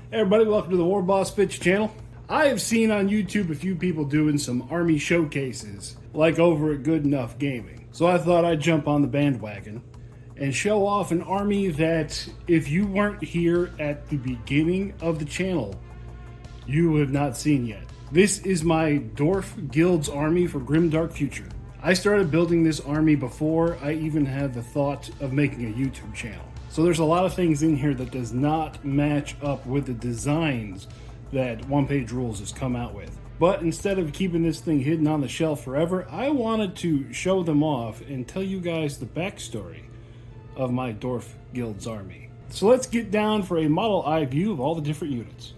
Hey everybody, welcome to the War Boss Pitch channel. I have seen on YouTube a few people doing some army showcases, like over at Good Enough Gaming. So I thought I'd jump on the bandwagon and show off an army that, if you weren't here at the beginning of the channel, you have not seen yet. This is my Dwarf Guild's army for Grimdark Future. I started building this army before I even had the thought of making a YouTube channel. So there's a lot of things in here that does not match up with the designs that One Page Rules has come out with. But instead of keeping this thing hidden on the shelf forever, I wanted to show them off and tell you guys the backstory of my Dwarf Guild's army. So let's get down for a model eye view of all the different units.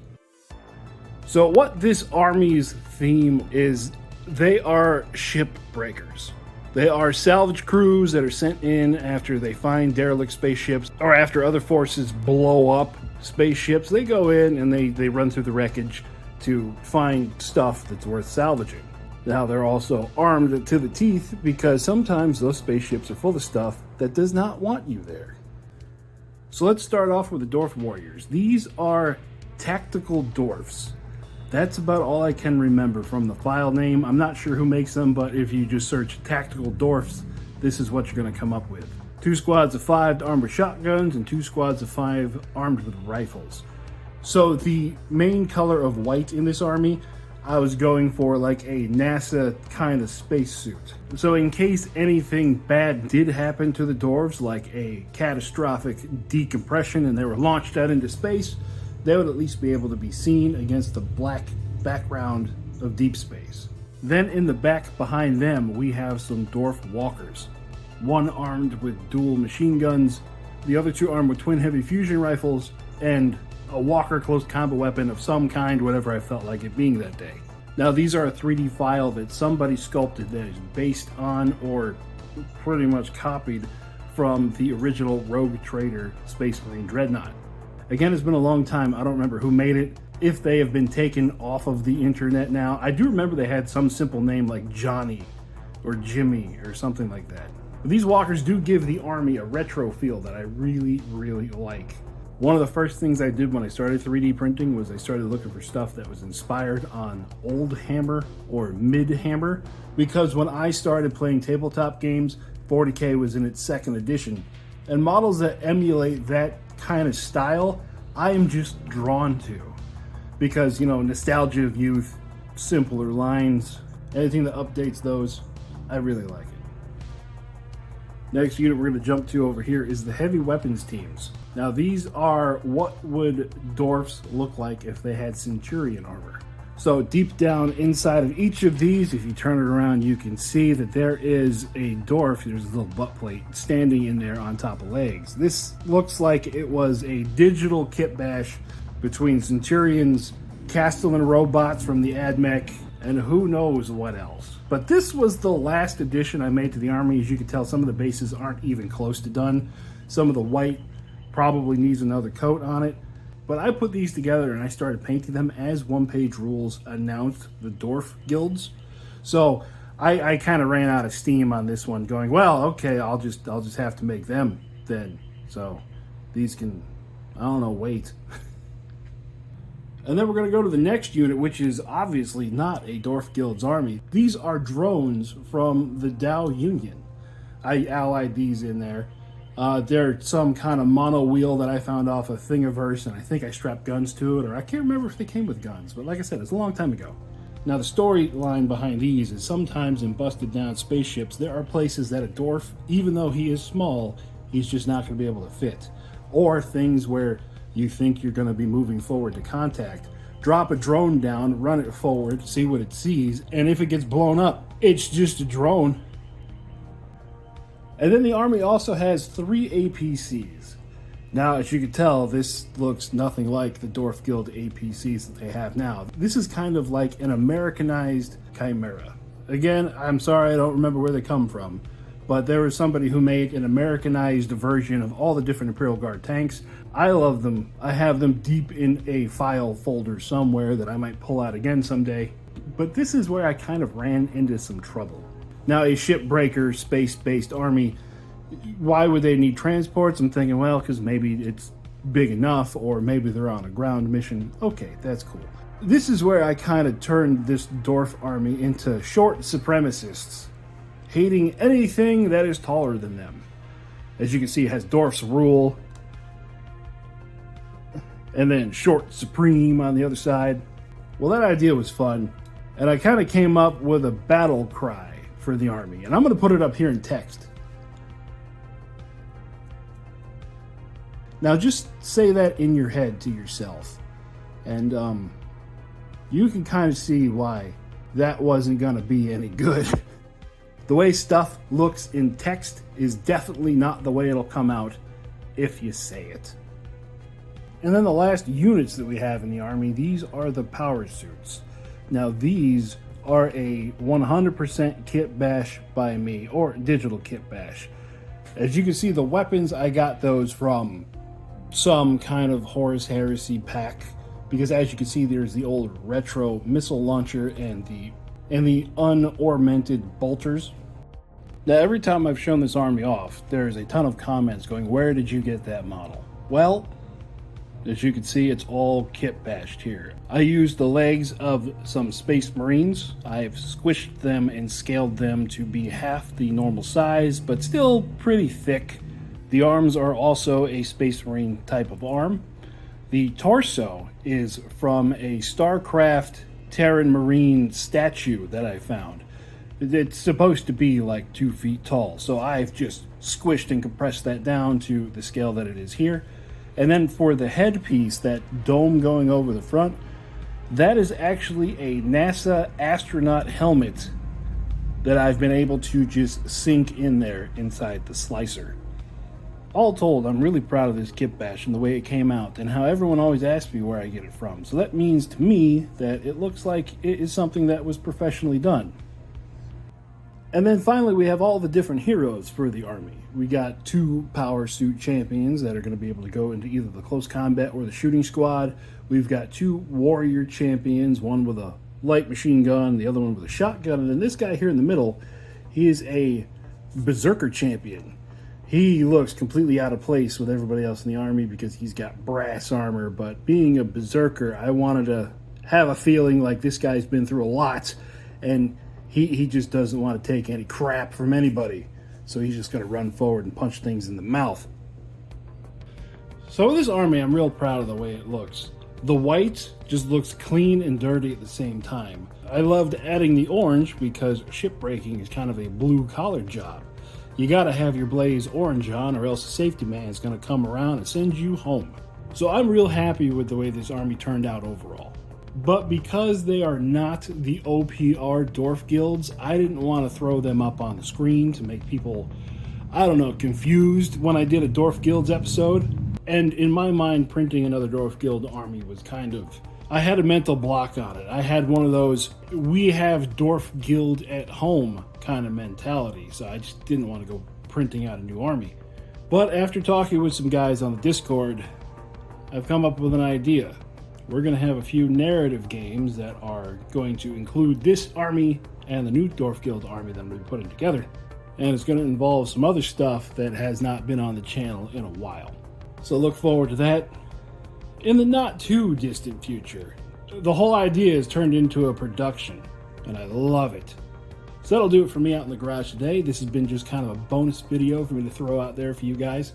So what this army's theme is, they are shipbreakers. They are salvage crews that are sent in after they find derelict spaceships or after other forces blow up spaceships. They go in and they run through the wreckage to find stuff that's worth salvaging. Now they're also armed to the teeth because sometimes those spaceships are full of stuff that does not want you there. So let's start off with the Dwarf Warriors. These are tactical dwarfs. That's about all I can remember from the file name. I'm not sure who makes them, but if you just search tactical dwarfs, this is what you're going to come up with. 2 squads of 5 armed with shotguns and 2 squads of 5 armed with rifles. So the main color of white in this army, I was going for like a NASA kind of spacesuit. So in case anything bad did happen to the dwarves, like a catastrophic decompression and they were launched out into space, they would at least be able to be seen against the black background of deep space. Then in the back behind them, we have some Dwarf Walkers. One armed with dual machine guns, the other 2 armed with twin heavy fusion rifles, and a Walker close combat weapon of some kind, whatever I felt like it being that day. Now these are a 3D file that somebody sculpted that is based on or pretty much copied from the original Rogue Trader Space Marine Dreadnought. Again, it's been a long time. I don't remember who made it, if they have been taken off of the internet now. I do remember they had some simple name like Johnny or Jimmy or something like that. But these walkers do give the army a retro feel that I really, really like. One of the first things I did when I started 3D printing was I started looking for stuff that was inspired on old Hammer or mid Hammer, because when I started playing tabletop games, 40K was in its 2nd edition, and models that emulate that kind of style, I am just drawn to, because, you know, nostalgia of youth, simpler lines, anything that updates those, I really like it. Next unit we're going to jump to over here is the heavy weapons teams. Now these are what would dwarfs look like if they had centurion armor. So deep down inside of each of these, if you turn it around, you can see that there is a dwarf. There's a little butt plate standing in there on top of legs. This looks like it was a digital kitbash between centurions, Castellan robots from the AdMech, and who knows what else. But this was the last addition I made to the army. As you can tell, some of the bases aren't even close to done. Some of the white probably needs another coat on it. But I put these together and I started painting them as One Page Rules announced the Dwarf Guilds. So I kind of ran out of steam on this one, going, well, okay, I'll just have to make them then. So these can, I don't know, wait. And then we're going to go to the next unit, which is obviously not a Dwarf Guild's army. These are drones from the Dow Union. I allied these in there. They're some kind of mono wheel that I found off of Thingiverse, and I think I strapped guns to it, or I can't remember if they came with guns, but like I said, it's a long time ago. Now the storyline behind these is sometimes in busted down spaceships, there are places that a dwarf, even though he is small, he's just not going to be able to fit. Or things where you think you're going to be moving forward to contact. Drop a drone down, run it forward, see what it sees, and if it gets blown up, it's just a drone. And then the army also has 3 APCs. Now, as you can tell, this looks nothing like the Dwarf Guild APCs that they have now. This is kind of like an Americanized Chimera. Again, I'm sorry, I don't remember where they come from, but there was somebody who made an Americanized version of all the different Imperial Guard tanks. I love them. I have them deep in a file folder somewhere that I might pull out again someday. But this is where I kind of ran into some trouble. Now, a shipbreaker, space-based army, why would they need transports? I'm thinking, well, because maybe it's big enough, or maybe they're on a ground mission. Okay, that's cool. This is where I kind of turned this dwarf army into short supremacists, hating anything that is taller than them. As you can see, it has dwarfs rule, and then short supreme on the other side. Well, that idea was fun, and I kind of came up with a battle cry for the army, and I'm going to put it up here in text. Now just say that in your head to yourself, and you can kind of see why that wasn't going to be any good. The way stuff looks in text is definitely not the way it'll come out if you say it. And then the last units that we have in the army, these are the power suits. Now these are a 100% Kitbash by me, or digital Kitbash. As you can see, the weapons, I got those from some kind of Horus Heresy pack, because as you can see, there's the old retro missile launcher and the unornamented bolters. Now every time I've shown this army off, there's a ton of comments going, where did you get that model? Well, as you can see, it's all Kitbashed here. I used the legs of some Space Marines. I've squished them and scaled them to be half the normal size, but still pretty thick. The arms are also a Space Marine type of arm. The torso is from a StarCraft Terran Marine statue that I found. It's supposed to be like 2 feet tall, so I've just squished and compressed that down to the scale that it is here. And then for the headpiece, that dome going over the front, that is actually a NASA astronaut helmet that I've been able to just sink in there inside the slicer. All told, I'm really proud of this Kitbash and the way it came out, and how everyone always asks me where I get it from. So that means to me that it looks like it is something that was professionally done. And then finally, we have all the different heroes for the army. We got 2 power suit champions that are going to be able to go into either the close combat or the shooting squad. We've got 2 warrior champions, one with a light machine gun, the other one with a shotgun. And then this guy here in the middle, he is a berserker champion. He looks completely out of place with everybody else in the army because he's got brass armor. But being a berserker, I wanted to have a feeling like this guy's been through a lot, and he just doesn't want to take any crap from anybody. So he's just going to run forward and punch things in the mouth. So with this army, I'm real proud of the way it looks. The white just looks clean and dirty at the same time. I loved adding the orange because shipbreaking is kind of a blue-collar job. You got to have your blaze orange on, or else the safety man is going to come around and send you home. So I'm real happy with the way this army turned out overall. But because they are not the OPR Dwarf Guilds, I didn't want to throw them up on the screen to make people, I don't know, confused when I did a Dwarf Guilds episode. And in my mind, printing another Dwarf Guild army was kind of, I had a mental block on it. I had one of those, we have Dwarf Guild at home kind of mentality. So I just didn't want to go printing out a new army. But after talking with some guys on the Discord, I've come up with an idea. We're going to have a few narrative games that are going to include this army and the new Dwarf Guild army that I'm going to be putting together. And it's going to involve some other stuff that has not been on the channel in a while. So look forward to that in the not too distant future. The whole idea is turned into a production, and I love it. So that'll do it for me out in the garage today. This has been just kind of a bonus video for me to throw out there for you guys.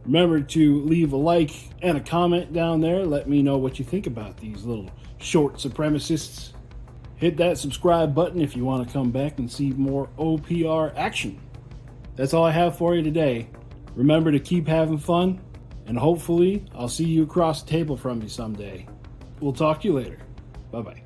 Remember to leave a like and a comment down there. Let me know what you think about these little short supremacists. Hit that subscribe button if you want to come back and see more OPR action. That's all I have for you today. Remember to keep having fun, and hopefully I'll see you across the table from me someday. We'll talk to you later. Bye-bye.